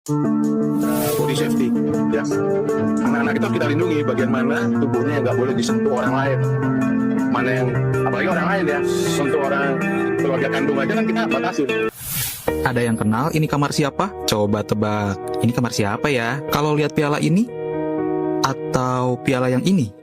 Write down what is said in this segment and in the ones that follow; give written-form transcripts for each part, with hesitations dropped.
Body safety ya, anak-anak itu harus kita lindungi bagian mana tubuhnya yang nggak boleh disentuh orang lain, mana yang apalagi orang lain ya, sentuh orang keluarga kandung aja kan kita batasi. Ada yang kenal ini kamar siapa? Coba tebak, ini kamar siapa ya? Kalau lihat piala ini atau piala yang ini?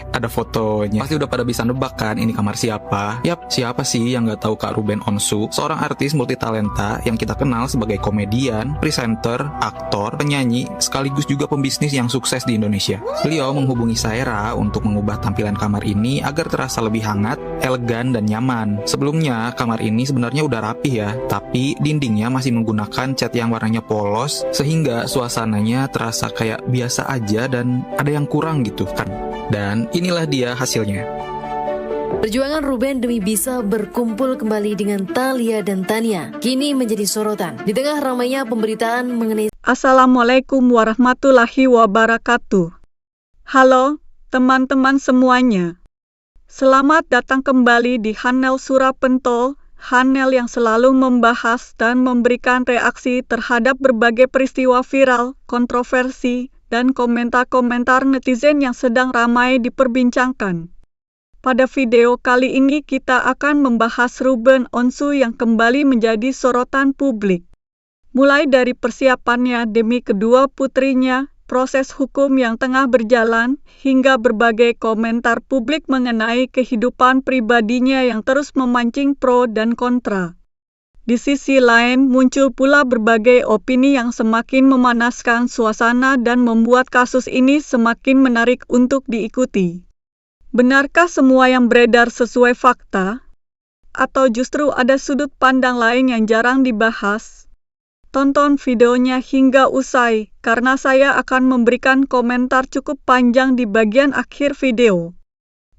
Ada fotonya. Pasti udah pada bisa nebak kan ini kamar siapa? Yap, siapa sih yang nggak tahu Kak Ruben Onsu? Seorang artis multitalenta yang kita kenal sebagai komedian, presenter, aktor, penyanyi, sekaligus juga pembisnis yang sukses di Indonesia. Beliau menghubungi Saera untuk mengubah tampilan kamar ini agar terasa lebih hangat, elegan, dan nyaman. Sebelumnya, kamar ini sebenarnya udah rapih ya, tapi dindingnya masih menggunakan cat yang warnanya polos, sehingga suasananya terasa kayak biasa aja dan ada yang kurang gitu kan. Dan inilah dia hasilnya. Perjuangan Ruben demi bisa berkumpul kembali dengan Thalia dan Tania kini menjadi sorotan di tengah ramainya pemberitaan mengenai. Assalamualaikum warahmatullahi wabarakatuh. Halo teman-teman semuanya. Selamat datang kembali di Hanel Surapentol, Hanel yang selalu membahas dan memberikan reaksi terhadap berbagai peristiwa viral, kontroversi, dan komentar-komentar netizen yang sedang ramai diperbincangkan. Pada video kali ini kita akan membahas Ruben Onsu yang kembali menjadi sorotan publik. Mulai dari persiapannya demi kedua putrinya, proses hukum yang tengah berjalan, hingga berbagai komentar publik mengenai kehidupan pribadinya yang terus memancing pro dan kontra. Di sisi lain, muncul pula berbagai opini yang semakin memanaskan suasana dan membuat kasus ini semakin menarik untuk diikuti. Benarkah semua yang beredar sesuai fakta? Atau justru ada sudut pandang lain yang jarang dibahas? Tonton videonya hingga usai, karena saya akan memberikan komentar cukup panjang di bagian akhir video.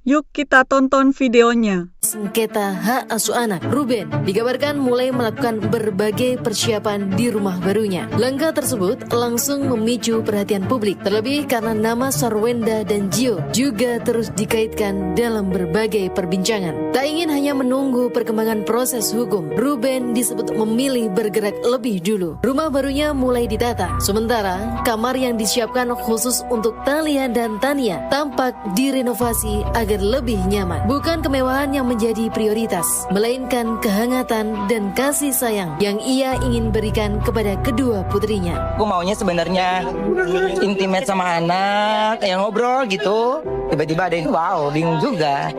Yuk kita tonton videonya. Sengketa hak asuh anak, Ruben dikabarkan mulai melakukan berbagai persiapan di rumah barunya. Langkah tersebut langsung memicu perhatian publik, terlebih karena nama Sarwenda dan Gio juga terus dikaitkan dalam berbagai perbincangan. Tak ingin hanya menunggu perkembangan proses hukum, Ruben disebut memilih bergerak lebih dulu. Rumah barunya mulai ditata, sementara kamar yang disiapkan khusus untuk Thalia dan Tania tampak direnovasi agar lebih nyaman. Bukan kemewahan yang menjadi prioritas, melainkan kehangatan dan kasih sayang yang ia ingin berikan kepada kedua putrinya. Aku maunya sebenarnya intimate sama anak, yang ngobrol gitu. Tiba-tiba ada yang wow, bingung juga.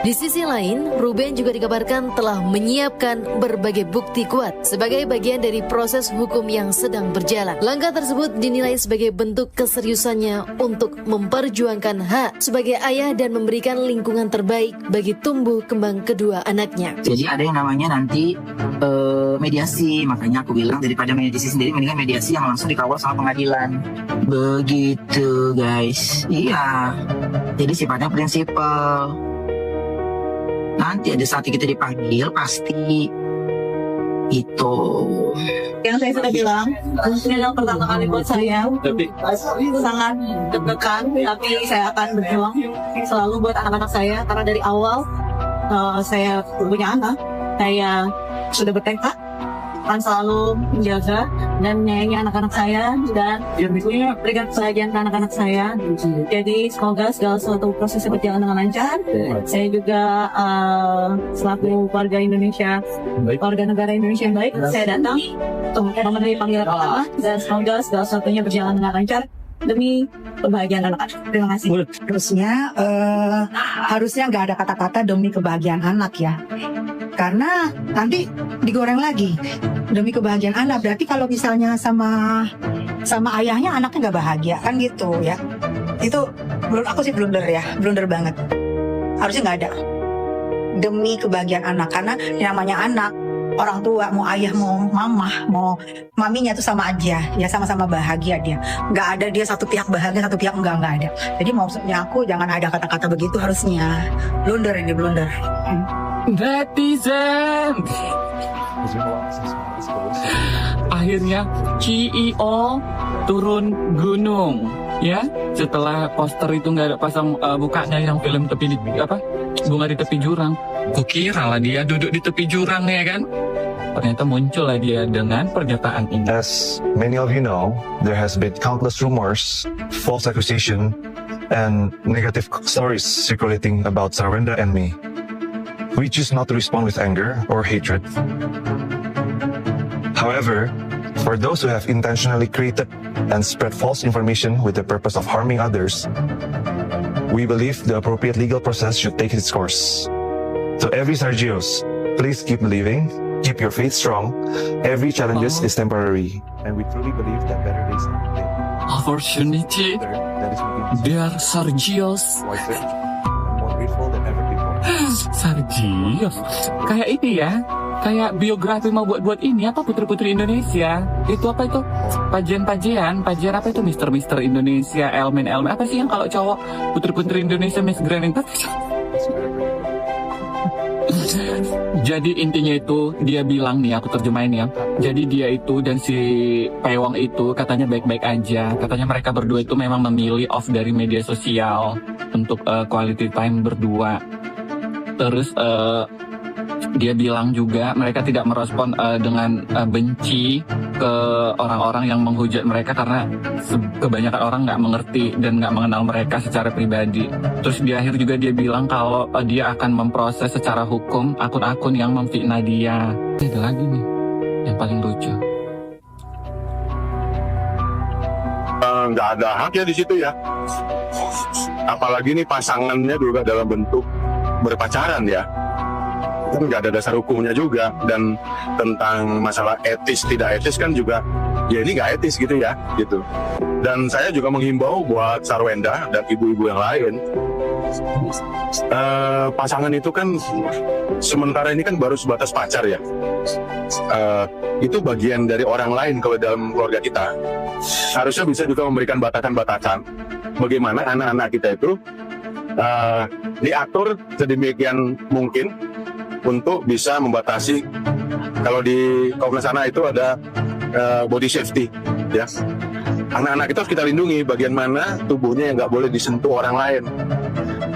Di sisi lain, Ruben juga dikabarkan telah menyiapkan berbagai bukti kuat sebagai bagian dari proses hukum yang sedang berjalan. Langkah tersebut dinilai sebagai bentuk keseriusannya untuk memperjuangkan hak sebagai ayah dan memberikan lingkungan terbaik bagi tumbuh kembang kedua anaknya. Jadi ada yang namanya nanti mediasi, makanya aku bilang daripada mediasi sendiri, mendingan mediasi yang langsung dikawal sama pengadilan. Begitu guys. Iya. Jadi sifatnya prinsipal. Nanti ada saatnya kita dipanggil pasti itu. Yang saya sudah bilang, ini adalah pertama kali buat saya, sangat deg-degan, tapi saya akan berjuang selalu buat anak-anak saya, karena dari awal saya punya anak, saya sudah bertekad akan selalu menjaga dan menyayangi anak-anak saya dan berikan kebahagiaan ke anak-anak saya. Jadi semoga segala suatu prosesnya berjalan dengan lancar. Saya juga selaku warga Indonesia, warga negara Indonesia yang baik, saya datang untuk memenuhi panggilan pertama dan semoga segala sesuatunya berjalan dengan lancar demi kebahagiaan anak-anak. Terima kasih. Harusnya nggak ada kata-kata demi kebahagiaan anak ya, karena nanti digoreng lagi demi kebahagiaan anak. Berarti kalau misalnya sama ayahnya anaknya nggak bahagia kan gitu ya. Itu menurut aku sih blunder banget. Harusnya nggak ada demi kebahagiaan anak, karena yang namanya anak, orang tua, mau ayah, mau mama, mau maminya itu sama aja ya, sama-sama bahagia dia. Nggak ada dia satu pihak bahagia, satu pihak nggak ada. Jadi maksudnya aku jangan ada kata-kata begitu, harusnya blunder. Netizen, akhirnya CEO turun gunung ya, setelah poster itu nggak ada pasang bukanya yang film tepi bunga di tepi jurang. Kukira lah dia duduk di tepi jurang ya kan. ternyata muncullah dia dengan pernyataan ini. As many of you know, there has been countless rumors, false accusation, and negative stories circulating about Sarwenda and me. We choose not to respond with anger or hatred. However, for those who have intentionally created and spread false information with the purpose of harming others, we believe the appropriate legal process should take its course. To every Sargios, please keep believing, keep your faith strong. Every challenge is temporary, and we truly believe that better days are ahead. Opportunity, That is moving dear Sargios. wiser, more grateful than ever before. Sargios, kayak ini ya, kayak biografi mau buat ini apa putri-putri Indonesia. Itu apa itu? Pajian apa itu Mister Indonesia, Elmen apa sih yang kalau cowok putri-putri Indonesia Miss Grand itu? Jadi intinya itu dia bilang nih, aku terjemahin ya. Jadi dia itu dan si Pewang itu katanya baik-baik aja. Katanya mereka berdua itu memang memilih off dari media sosial untuk quality time berdua. Terus dia bilang juga mereka tidak merespon dengan benci ke orang-orang yang menghujat mereka karena kebanyakan orang nggak mengerti dan nggak mengenal mereka secara pribadi. Terus di akhir juga dia bilang kalau dia akan memproses secara hukum akun-akun yang memfitnah dia. Ada lagi nih yang paling lucu. Nggak ada haknya di situ ya. Apalagi nih pasangannya juga dalam bentuk berpacaran ya. Kan nggak ada dasar hukumnya juga, dan tentang masalah etis tidak etis kan juga ya ini nggak etis gitu ya gitu. Dan saya juga menghimbau buat Sarwenda dan ibu-ibu yang lain, pasangan itu kan sementara ini kan baru sebatas pacar ya. Itu bagian dari orang lain kalau dalam keluarga kita. Harusnya bisa juga memberikan batasan-batasan bagaimana anak-anak kita itu diatur sedemikian mungkin untuk bisa membatasi. Kalau di Komnas sana itu ada body safety ya. Anak-anak kita harus kita lindungi bagian mana tubuhnya yang nggak boleh disentuh orang lain,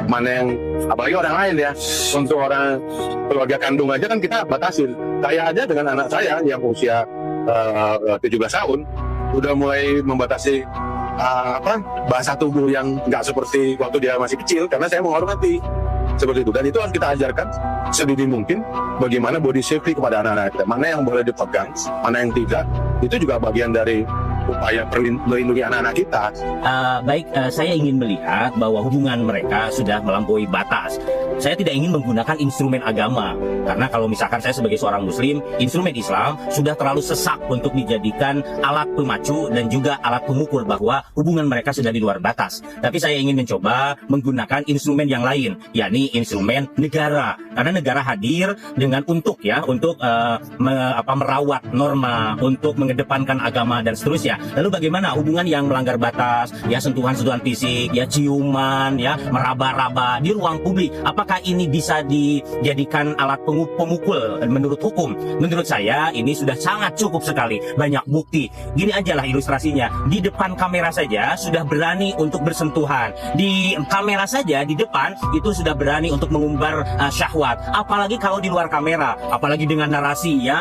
mana yang apalagi orang lain ya. Untuk orang keluarga kandung aja kan kita batasin. Saya aja dengan anak saya yang usia 17 tahun udah mulai membatasi bahasa tubuh yang nggak seperti waktu dia masih kecil, karena saya menghormati seperti itu. Dan itu harus kita ajarkan sedini mungkin bagaimana body safety kepada anak-anak kita, mana yang boleh dipegang, mana yang tidak. Itu juga bagian dari upaya melindungi anak-anak kita. Saya ingin melihat bahwa hubungan mereka sudah melampaui batas. Saya tidak ingin menggunakan instrumen agama, karena kalau misalkan saya sebagai seorang muslim, instrumen Islam sudah terlalu sesak untuk dijadikan alat pemacu dan juga alat pengukur bahwa hubungan mereka sudah di luar batas. Tapi saya ingin mencoba menggunakan instrumen yang lain, yakni instrumen negara. Karena negara hadir dengan untuk merawat norma, untuk mengedepankan agama dan seterusnya. Lalu bagaimana hubungan yang melanggar batas, ya sentuhan-sentuhan fisik, ya ciuman, ya meraba-raba di ruang publik? Apakah ini bisa dijadikan alat pemukul menurut hukum? Menurut saya ini sudah sangat cukup sekali, banyak bukti. Gini aja lah ilustrasinya, di depan kamera saja sudah berani untuk bersentuhan, di kamera saja di depan itu sudah berani untuk mengumbar syahwat. Apalagi kalau di luar kamera, apalagi dengan narasi ya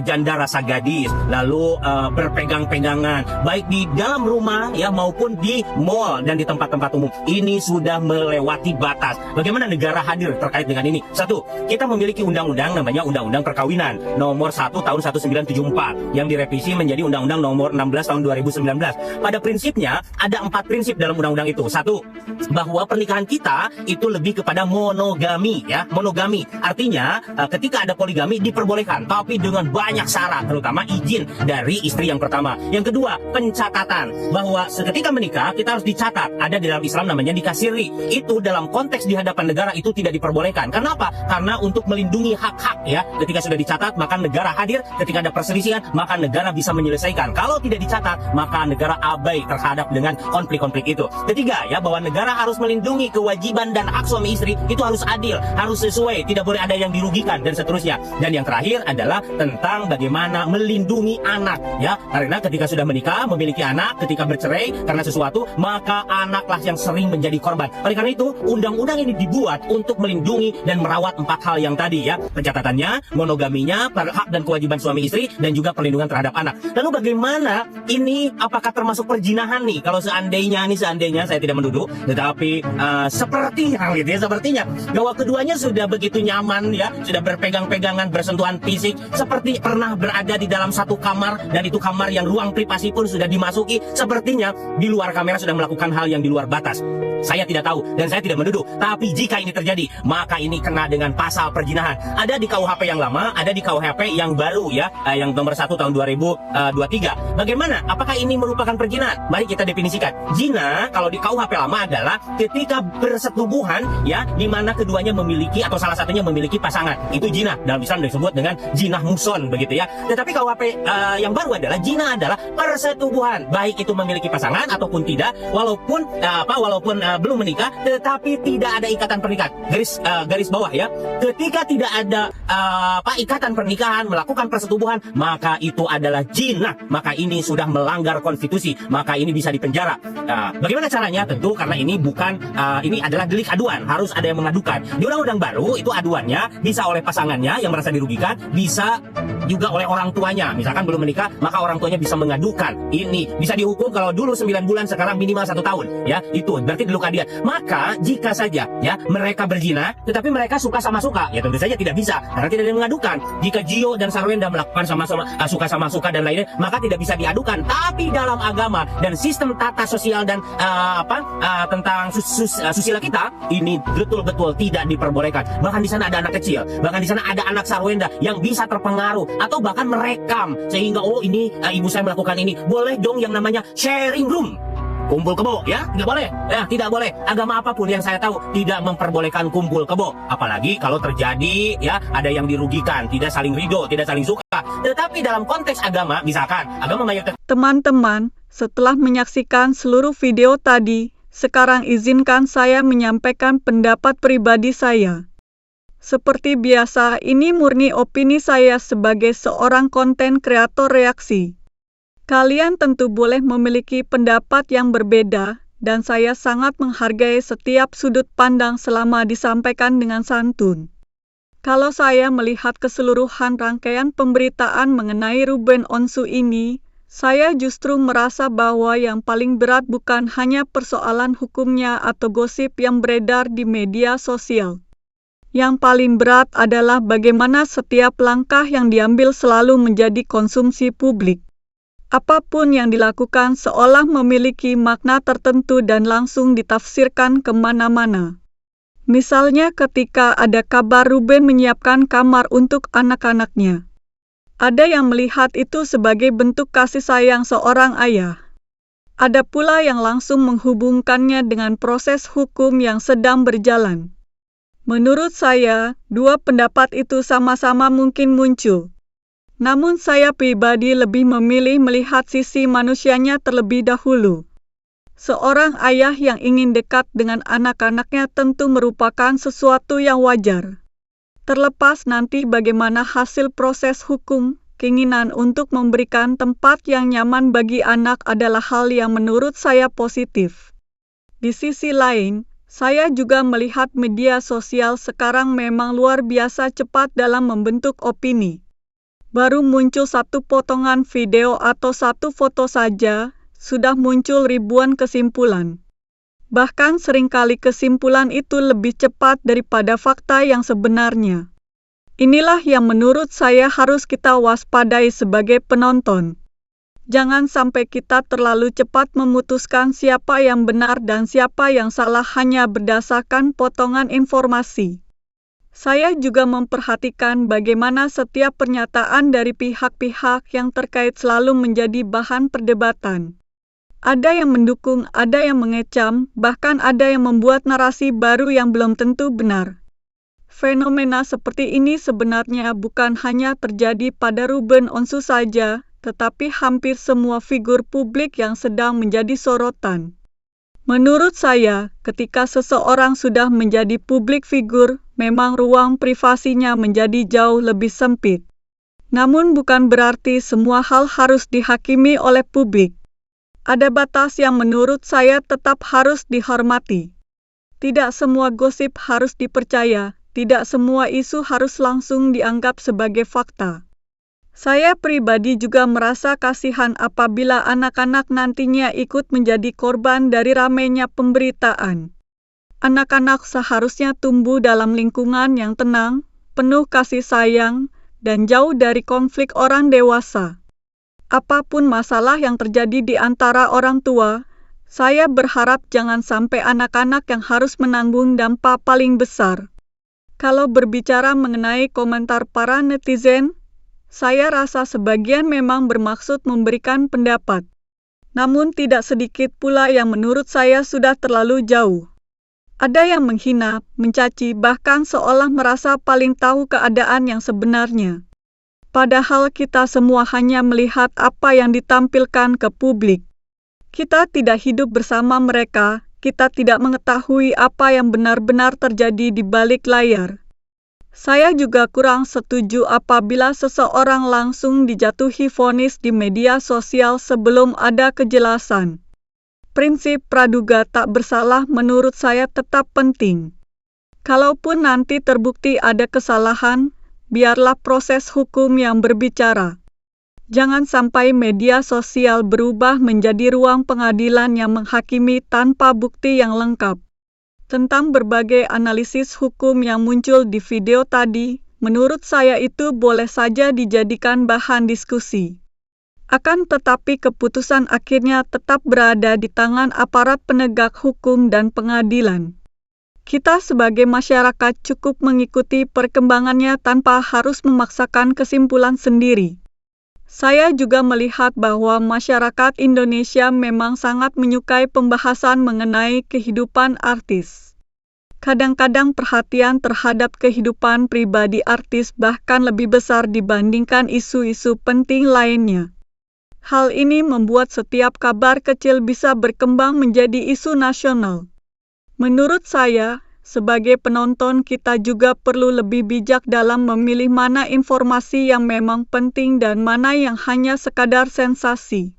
janda rasa gadis, lalu berpegang-pegangan, baik di dalam rumah ya maupun di mall dan di tempat-tempat umum. Ini sudah melewati batas. Bagaimana negara hadir terkait dengan ini? Satu, kita memiliki undang-undang namanya Undang-Undang Perkawinan nomor 1 tahun 1974 yang direvisi menjadi Undang-Undang nomor 16 tahun 2019. Pada prinsipnya ada 4 prinsip dalam undang-undang itu. Satu, bahwa pernikahan kita itu lebih kepada monogami ya, monogami. Artinya ketika ada poligami diperbolehkan, tapi dengan banyak syarat, terutama izin dari istri yang pertama. Yang kedua, pencatatan, bahwa ketika menikah kita harus dicatat. Ada di dalam Islam namanya nikah siri. Itu dalam konteks di hadapan negara itu tidak diperbolehkan. Kenapa? Karena untuk melindungi hak-hak ya. Ketika sudah dicatat maka negara hadir. Ketika ada perselisihan maka negara bisa menyelesaikan. Kalau tidak dicatat maka negara abai terhadap dengan konflik-konflik itu. Ketiga ya, bahwa negara harus melindungi kewajiban dan hak suami istri itu harus adil, harus sesuai, tidak boleh ada yang dirugikan dan seterusnya. Dan yang terakhir adalah tentang bagaimana melindungi anak ya. Karena ketika sudah sudah menikah, memiliki anak, ketika bercerai karena sesuatu, maka anaklah yang sering menjadi korban. Oleh karena itu, undang-undang ini dibuat untuk melindungi dan merawat 4 hal yang tadi ya. Pencatatannya, monogaminya, hak dan kewajiban suami istri, dan juga perlindungan terhadap anak. Lalu bagaimana ini, apakah termasuk perzinahan nih? Kalau seandainya saya tidak menuduh, tetapi sepertinya bahwa keduanya sudah begitu nyaman ya, sudah berpegang-pegangan, bersentuhan fisik, seperti pernah berada di dalam satu kamar, dan itu kamar yang ruang privasi pun sudah dimasuki, sepertinya di luar kamera sudah melakukan hal yang di luar batas. Saya tidak tahu dan saya tidak menuduh, tapi jika ini terjadi, maka ini kena dengan pasal perzinahan. Ada di KUHP yang lama, ada di KUHP yang baru ya, yang nomor 1 tahun 2023. Bagaimana? Apakah ini merupakan perzinahan? Mari kita definisikan. Zina kalau di KUHP lama adalah ketika bersetubuhan ya, di mana keduanya memiliki atau salah satunya memiliki pasangan. Itu zina. Dalam Islam disebut dengan zina muhson begitu ya. Tetapi KUHP yang baru adalah zina adalah persetubuhan, baik itu memiliki pasangan ataupun tidak, walaupun belum menikah, tetapi tidak ada ikatan pernikahan. Garis bawah ya. Ketika tidak ada ikatan pernikahan, melakukan persetubuhan, maka itu adalah zina. Maka ini sudah melanggar konstitusi. Maka ini bisa dipenjara. Bagaimana caranya? Tentu karena ini ini adalah delik aduan. Harus ada yang mengadukan. Di undang-undang baru itu aduannya bisa oleh pasangannya yang merasa dirugikan, bisa juga oleh orang tuanya. Misalkan belum menikah, maka orang tuanya bisa mengadukan. Ini bisa dihukum kalau dulu 9 bulan, sekarang minimal 1 tahun. Ya, itu berarti delik aduan. Maka jika saja ya mereka berzina, tetapi mereka suka sama suka, ya tentu saja tidak bisa karena tidak ada yang mengadukan. Jika Gio dan Sarwenda melakukan sama-sama suka sama suka dan lainnya, maka tidak bisa diadukan. Tapi dalam agama dan sistem tata sosial dan tentang susila kita, ini betul-betul tidak diperbolehkan. Bahkan di sana ada anak kecil, bahkan di sana ada anak Sarwenda yang bisa terpengaruh atau bahkan merekam sehingga ini ibu saya melakukan ini. Boleh dong yang namanya sharing room. Kumpul kebo ya, tidak boleh ya, tidak boleh. Agama apapun yang saya tahu tidak memperbolehkan kumpul kebo, apalagi kalau terjadi ya ada yang dirugikan, tidak saling ridho, tidak saling suka. Tetapi dalam konteks agama, misalkan agama mayoritas. Teman-teman, setelah menyaksikan seluruh video tadi, sekarang izinkan saya menyampaikan pendapat pribadi saya. Seperti biasa, ini murni opini saya sebagai seorang konten kreator reaksi. Kalian tentu boleh memiliki pendapat yang berbeda, dan saya sangat menghargai setiap sudut pandang selama disampaikan dengan santun. Kalau saya melihat keseluruhan rangkaian pemberitaan mengenai Ruben Onsu ini, saya justru merasa bahwa yang paling berat bukan hanya persoalan hukumnya atau gosip yang beredar di media sosial. Yang paling berat adalah bagaimana setiap langkah yang diambil selalu menjadi konsumsi publik. Apapun yang dilakukan seolah memiliki makna tertentu dan langsung ditafsirkan kemana-mana. Misalnya ketika ada kabar Ruben menyiapkan kamar untuk anak-anaknya. Ada yang melihat itu sebagai bentuk kasih sayang seorang ayah. Ada pula yang langsung menghubungkannya dengan proses hukum yang sedang berjalan. Menurut saya, dua pendapat itu sama-sama mungkin muncul. Namun saya pribadi lebih memilih melihat sisi manusianya terlebih dahulu. Seorang ayah yang ingin dekat dengan anak-anaknya tentu merupakan sesuatu yang wajar. Terlepas nanti bagaimana hasil proses hukum, keinginan untuk memberikan tempat yang nyaman bagi anak adalah hal yang menurut saya positif. Di sisi lain, saya juga melihat media sosial sekarang memang luar biasa cepat dalam membentuk opini. Baru muncul satu potongan video atau satu foto saja, sudah muncul ribuan kesimpulan. Bahkan seringkali kesimpulan itu lebih cepat daripada fakta yang sebenarnya. Inilah yang menurut saya harus kita waspadai sebagai penonton. Jangan sampai kita terlalu cepat memutuskan siapa yang benar dan siapa yang salah hanya berdasarkan potongan informasi. Saya juga memperhatikan bagaimana setiap pernyataan dari pihak-pihak yang terkait selalu menjadi bahan perdebatan. Ada yang mendukung, ada yang mengecam, bahkan ada yang membuat narasi baru yang belum tentu benar. Fenomena seperti ini sebenarnya bukan hanya terjadi pada Ruben Onsu saja, tetapi hampir semua figur publik yang sedang menjadi sorotan. Menurut saya, ketika seseorang sudah menjadi publik figur, memang ruang privasinya menjadi jauh lebih sempit. Namun bukan berarti semua hal harus dihakimi oleh publik. Ada batas yang menurut saya tetap harus dihormati. Tidak semua gosip harus dipercaya, tidak semua isu harus langsung dianggap sebagai fakta. Saya pribadi juga merasa kasihan apabila anak-anak nantinya ikut menjadi korban dari ramainya pemberitaan. Anak-anak seharusnya tumbuh dalam lingkungan yang tenang, penuh kasih sayang, dan jauh dari konflik orang dewasa. Apapun masalah yang terjadi di antara orang tua, saya berharap jangan sampai anak-anak yang harus menanggung dampak paling besar. Kalau berbicara mengenai komentar para netizen, saya rasa sebagian memang bermaksud memberikan pendapat. Namun tidak sedikit pula yang menurut saya sudah terlalu jauh. Ada yang menghina, mencaci, bahkan seolah merasa paling tahu keadaan yang sebenarnya. Padahal kita semua hanya melihat apa yang ditampilkan ke publik. Kita tidak hidup bersama mereka, kita tidak mengetahui apa yang benar-benar terjadi di balik layar. Saya juga kurang setuju apabila seseorang langsung dijatuhi vonis di media sosial sebelum ada kejelasan. Prinsip praduga tak bersalah menurut saya tetap penting. Kalaupun nanti terbukti ada kesalahan, biarlah proses hukum yang berbicara. Jangan sampai media sosial berubah menjadi ruang pengadilan yang menghakimi tanpa bukti yang lengkap. Tentang berbagai analisis hukum yang muncul di video tadi, menurut saya itu boleh saja dijadikan bahan diskusi. Akan tetapi keputusan akhirnya tetap berada di tangan aparat penegak hukum dan pengadilan. Kita sebagai masyarakat cukup mengikuti perkembangannya tanpa harus memaksakan kesimpulan sendiri. Saya juga melihat bahwa masyarakat Indonesia memang sangat menyukai pembahasan mengenai kehidupan artis. Kadang-kadang perhatian terhadap kehidupan pribadi artis bahkan lebih besar dibandingkan isu-isu penting lainnya. Hal ini membuat setiap kabar kecil bisa berkembang menjadi isu nasional. Menurut saya, sebagai penonton kita juga perlu lebih bijak dalam memilih mana informasi yang memang penting dan mana yang hanya sekadar sensasi.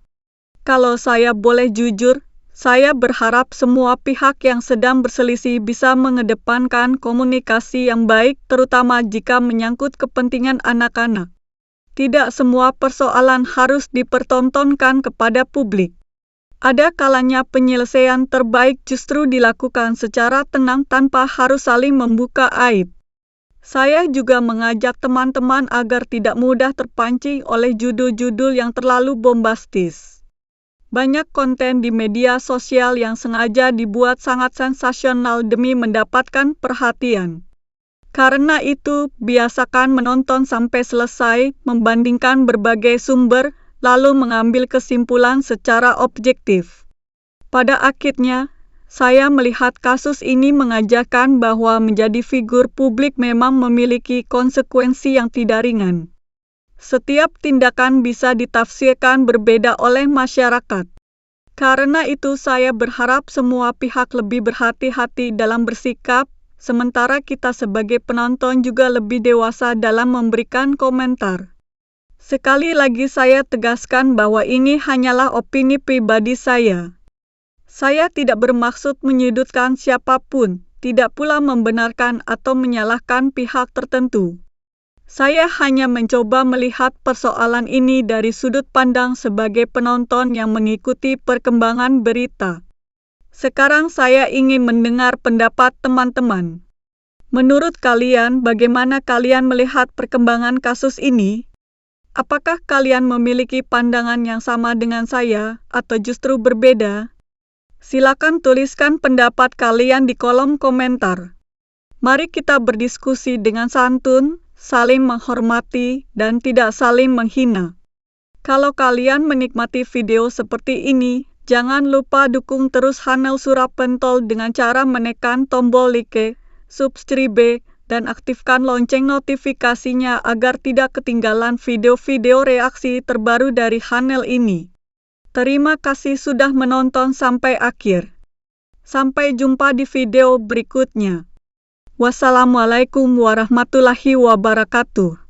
Kalau saya boleh jujur, saya berharap semua pihak yang sedang berselisih bisa mengedepankan komunikasi yang baik, terutama jika menyangkut kepentingan anak-anak. Tidak semua persoalan harus dipertontonkan kepada publik. Ada kalanya penyelesaian terbaik justru dilakukan secara tenang tanpa harus saling membuka aib. Saya juga mengajak teman-teman agar tidak mudah terpancing oleh judul-judul yang terlalu bombastis. Banyak konten di media sosial yang sengaja dibuat sangat sensasional demi mendapatkan perhatian. Karena itu, biasakan menonton sampai selesai, membandingkan berbagai sumber, lalu mengambil kesimpulan secara objektif. Pada akhirnya, saya melihat kasus ini mengajarkan bahwa menjadi figur publik memang memiliki konsekuensi yang tidak ringan. Setiap tindakan bisa ditafsirkan berbeda oleh masyarakat. Karena itu saya berharap semua pihak lebih berhati-hati dalam bersikap, sementara kita sebagai penonton juga lebih dewasa dalam memberikan komentar. Sekali lagi saya tegaskan bahwa ini hanyalah opini pribadi saya. Saya tidak bermaksud menyudutkan siapapun, tidak pula membenarkan atau menyalahkan pihak tertentu. Saya hanya mencoba melihat persoalan ini dari sudut pandang sebagai penonton yang mengikuti perkembangan berita. Sekarang saya ingin mendengar pendapat teman-teman. Menurut kalian, bagaimana kalian melihat perkembangan kasus ini? Apakah kalian memiliki pandangan yang sama dengan saya atau justru berbeda? Silakan tuliskan pendapat kalian di kolom komentar. Mari kita berdiskusi dengan santun, saling menghormati, dan tidak saling menghina. Kalau kalian menikmati video seperti ini, jangan lupa dukung terus Hanel Surapentol dengan cara menekan tombol like, subscribe, dan aktifkan lonceng notifikasinya agar tidak ketinggalan video-video reaksi terbaru dari Hanel ini. Terima kasih sudah menonton sampai akhir. Sampai jumpa di video berikutnya. Wassalamualaikum warahmatullahi wabarakatuh.